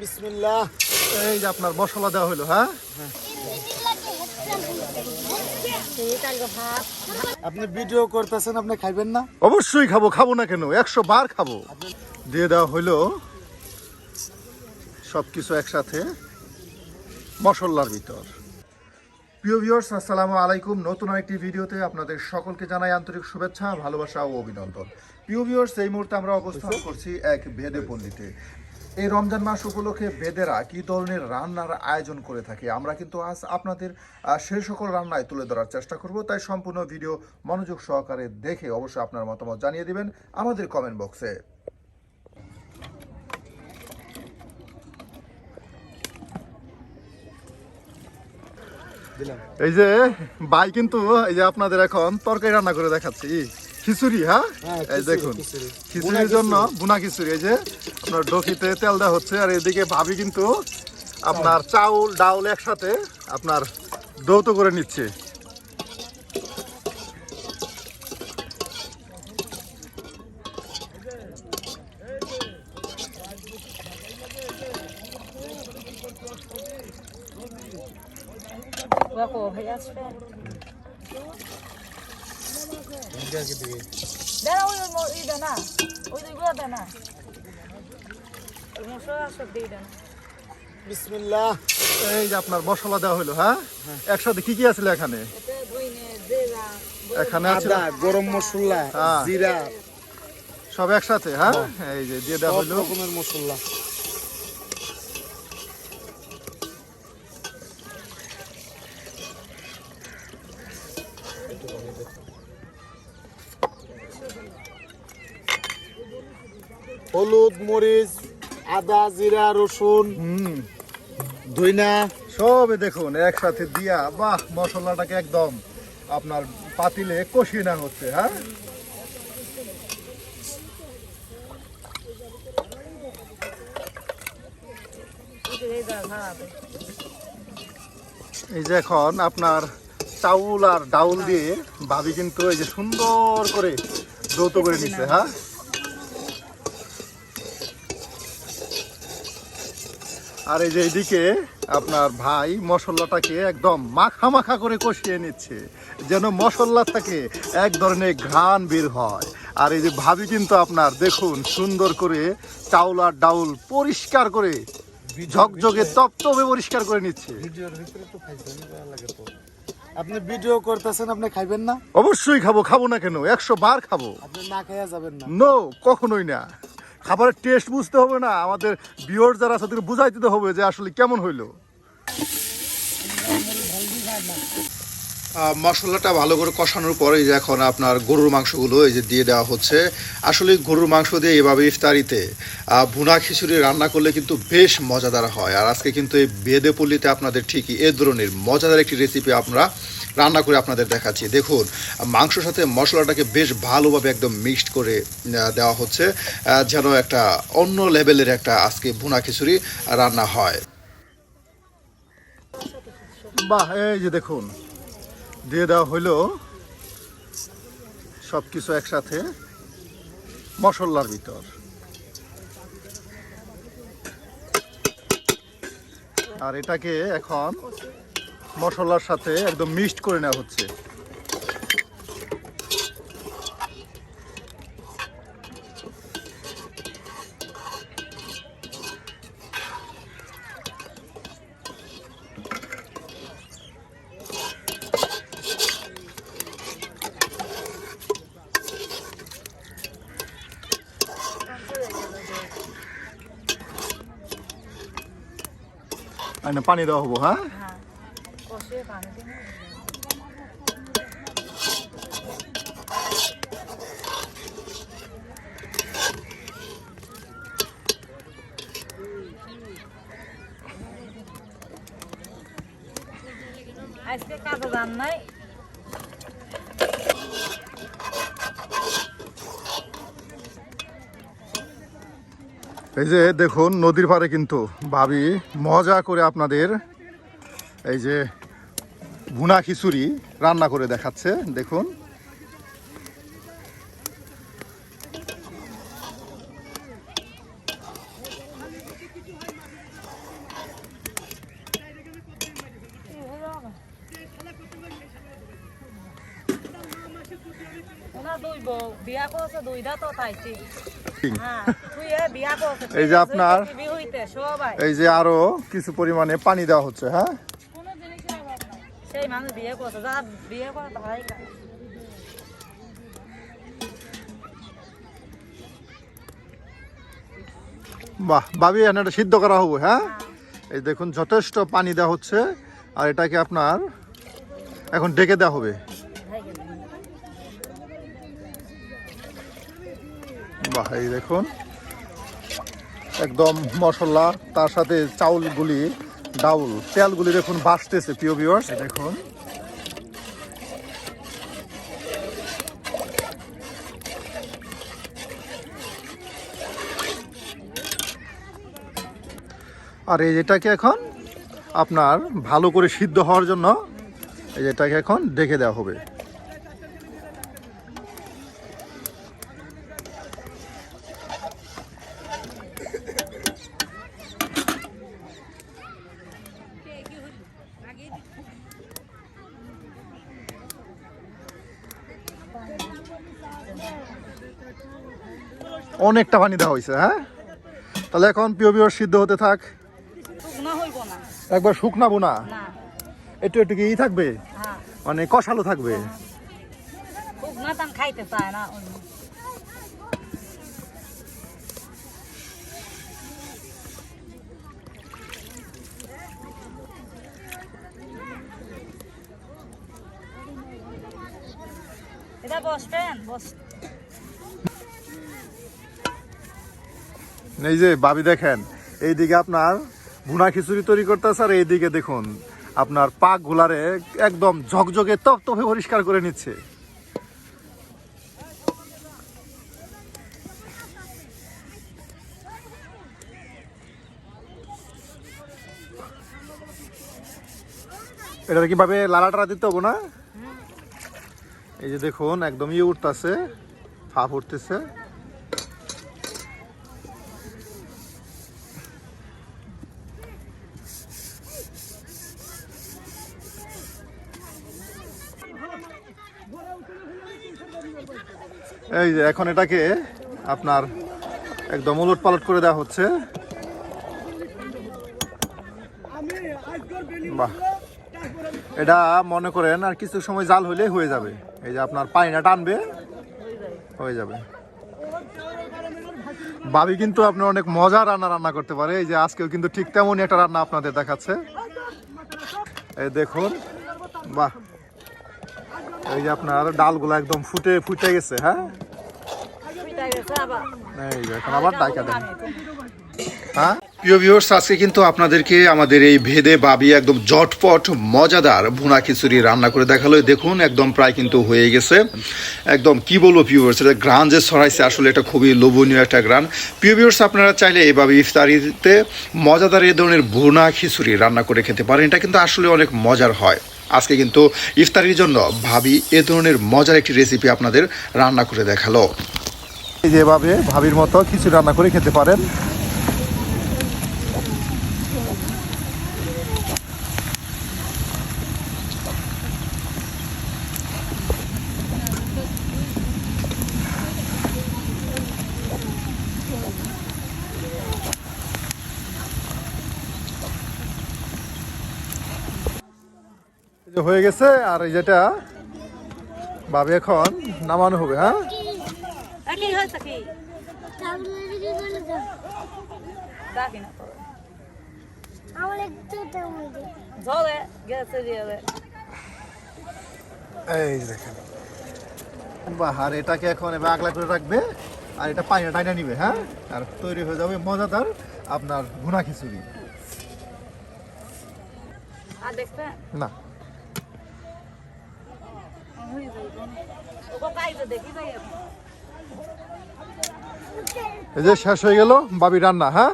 বিসমিল্লাহ। এই যে আপনার মশলা দেওয়া হলো। হ্যাঁ, আপনি ভিডিও করতেছেন, আপনি খাইবেন না? অবশ্যই খাবো, খাবো না কেন, 100 বার খাবো। দিয়ে দেওয়া হলো সবকিছু একসাথে মশলার ভিতর। প্রিয় ভিউয়ার্স, আসসালামু আলাইকুম। নতুন একটি ভিডিওতে আপনাদের সকলকে জানাই আন্তরিক শুভেচ্ছা, ভালোবাসা ও অভিনন্দন। প্রিয় ভিউয়ার্স, এই মুহূর্তে আমরা অবস্থান করছি এক বেদে পল্লীতে। এই রমজান মাস উপলক্ষে বেদেরা কি ধরনের রান্নার আয়োজন করে থাকে আমরা কিন্তু আজ আপনাদের সেই সকল রান্নায় তুলে ধরার চেষ্টা করব। তাই সম্পূর্ণ ভিডিও মনোযোগ সহকারে দেখে অবশ্যই আপনার মতামত জানিয়ে দিবেন আমাদের কমেন্ট বক্সে। এই যে ভাই কিন্তু এই যে আপনাদের এখন তরকারি রান্না করে দেখাচ্ছি, খিচুড়ি। হ্যাঁ, এই দেখুন খিচুড়ির জন্য বুনা খিচুড়ি। এই যে আপনার ডকিতে তেল দেওয়া হচ্ছে, আর এদিকে ভাবি কিন্তু আপনার চাউল ডাউল একসাথে আপনার দৌত করে নিচ্ছে। বিসমিল্লাহ। এই যে আপনার মশলা দেওয়া হলো। হ্যাঁ, একসাথে কি কি আছে এখানে? এখানে আছে আদা, গরম মশলা, হ্যাঁ, জিরা, সব একসাথে। হ্যাঁ, এই যে দিয়ে দেওয়া সব হলো রকমের মশলা। হলুদ, মরিচ, আদা, জিরা, রসুন, ধইনা সবে দেখুন একসাথে দিয়া, বাহ, মশলাটাকে একদম আপনার পাতিলে কষিয়ে নেওয়া হচ্ছে। হ্যাঁ, এই যে এখন আপনার চাউল আর ডাউল দিয়ে ভাবি কিন্তু এই যে সুন্দর করে যৌত করে নিচ্ছে। হ্যাঁ, আর এই যে এইদিকে আপনার ভাই মশলাটাকে একদম মাখা মাখা করে কষিয়ে নিচ্ছে, যেন মশলা থেকে এক ধরনের ঘ্রাণ বের হয়। আর এই যে ভাবি কিন্তু আপনার দেখুন সুন্দর করে চাউল আর ডাউল পরিষ্কার করে ঝকঝকে তপ্তবে পরিষ্কার করে নিচ্ছে। ভিডিওর ভিতরে তো খাইতে লাগে তো। আপনি ভিডিও করতেছেন, আপনি খাইবেন না? অবশ্যই খাবো, খাবো না কেন, 100 বার খাবো। আপনি না খাইয়া যাবেন না। নো, কখনোই না। খাবারের টেস্ট বুঝতে হবে না, আমাদের ভিউয়ার যারা আছে তাদেরকে বুঝাই দিতে হবে যে আসলে কেমন হইলো। মশলাটা ভালো করে কষানোর পরে যে এখন আপনার গরুর মাংসগুলো এই যে দিয়ে দেওয়া হচ্ছে। আসলে গরুর মাংস দিয়ে এভাবে ইফতারিতে ভুনা খিচুড়ি রান্না করলে কিন্তু বেশ মজাদার হয়। আর আজকে কিন্তু এই বেদে পল্লীতে আপনাদের ঠিকই এ ধরনের মজাদার একটি রেসিপি আমরা রান্না করে আপনাদের দেখাচ্ছি। দেখুন মাংসর সাথে মশলাটাকে বেশ ভালোভাবে একদম মিক্সড করে দেওয়া হচ্ছে, যেন একটা অন্য লেভেলের একটা আজকে ভুনা খিচুড়ি রান্না হয়। বাহ, এই যে দেখুন দিয়ে দেওয়া হইলো সবকিছু একসাথে মশলার ভিতর। আর এটাকে এখন মশলার সাথে একদম মিক্সড করে নেওয়া হচ্ছে। পানি দেওয়া হবো। হ্যাঁ, আজকে কাজে যান নাই। এই যে দেখুন নদীর পাড়ে কিন্তু ভাবি মজা করে আপনাদের এই যে ভুনা খিচুড়ি রান্না করে দেখাচ্ছে। দেখুন হইব বিয়া করছে দুইটা তো তাইছি হ্যাঁ তুই বিয়া করছে এই যে আপনার বিয়ে হইতে সবাই এই যে আরো কিছু পরিমাণে পানি দেওয়া হচ্ছে, হ্যাঁ। সেই মানুষ বিয়ে করছে যারা বিয়ে করে তারাই খায়। বাহ ভাবি, এখানে এটা সিদ্ধ করা হবে, হ্যাঁ। এই দেখুন যথেষ্ট পানি দেওয়া হচ্ছে, আর এটাকে আপনার এখন ঢেকে দেওয়া হবে। বাহ, এই দেখুন একদম মশলা, তার সাথে চাউলগুলি, ডাউল, তেলগুলি দেখুন ভাসতেছে প্রিয় ভিউয়ার্স। দেখুন আর এই যেটাকে এখন আপনার ভালো করে সিদ্ধ হওয়ার জন্য এই যেটাকে এখন ঢেকে দেওয়া হবে। অনেকটা পানি দেওয়া হয়েছে, হ্যাঁ। তাহলে এখন প্রিয় ভিউয়ার্স সিদ্ধ হতে থাক। শুকনা হইব না একবার শুকনাবো না, না একটু একটু কি থাকবে, হ্যাঁ মানে কষালো থাকবে। শুকনা তান খাইতে চায় না এটা বসবেন বস এই যে ভাবি দেখেন, এইদিকে আপনার ভুনা খিচুড়ি তৈরি করতেছে, আর এইদিকে দেখুন আপনার পাক গুলারে একদম ঝকঝকে তপতপে পরিষ্কার করে নিচ্ছে। এটা কিভাবে লাড়াটারা দিতে হবো না? এই যে দেখুন একদম ইয়ে উঠতেছে, ফাঁপ উঠতেছে। এই যে এখন এটাকে আপনার একদম উলট পালট করে দেওয়া হচ্ছে। বাহ, এটা মনে করেন আর কিছু সময় জাল হইলে হয়ে যাবে। এই যে আপনার পানিটা টানবে, হয়ে যাবে। ভাবি কিন্তু আপনার অনেক মজা রান্না করতে পারে। এই যে আজকেও কিন্তু ঠিক তেমনই একটা রান্না আপনাদের দেখাচ্ছে। এই দেখুন, বাহ, এই যে আপনার ডালগুলো একদম ফুটে গেছে, হ্যাঁ। এই যে এখন আবার ডাইকা দেন, হ্যাঁ। প্রিয় ভিউয়ার্স, আজকে কিন্তু আপনাদেরকে আমাদের এই ভেদে ভাবি একদম জটপট মজাদার ভুনা খিচুড়ি রান্না করে দেখালো। দেখুন একদম প্রায় কিন্তু হয়ে গেছে। একদম কি বলবো প্রিয় ভিউয়ার্স, এটা গ্রান যে ছড়াইছে, আসলে এটা খুবই লোভনীয় একটা গ্রান। প্রিয় ভিউয়ার্স, আপনারা চাইলে এইভাবে ইফতারিতে মজাদার এই ধরনের ভুনা খিচুড়ি রান্না করে খেতে পারেন। এটা কিন্তু আসলে অনেক মজার হয়। আজকে কিন্তু ইফতারির জন্য ভাবি এ ধরনের মজার একটি রেসিপি আপনাদের রান্না করে দেখালো। এই যেভাবে ভাবির মতো খিচুড়ি রান্না করে খেতে পারেন। হয়ে গেছে, আর এই যেটা ভাবি এখন নামানো হবে, হ্যাঁ। কি হয়েছে কি ঝোলে গেছে দিয়ে এই দেখেন, বাহ, আর এটাকে এখন আগলা করে রাখবে, আর এটা পানি টাইনা নিবে, হ্যাঁ। আর তৈরি হয়ে যাবে মজাদার আপনার ভুনা খিচুড়ি। আর দেখতে না, এই যে শেষ হয়ে গেল ভাবি রান্না, হ্যাঁ।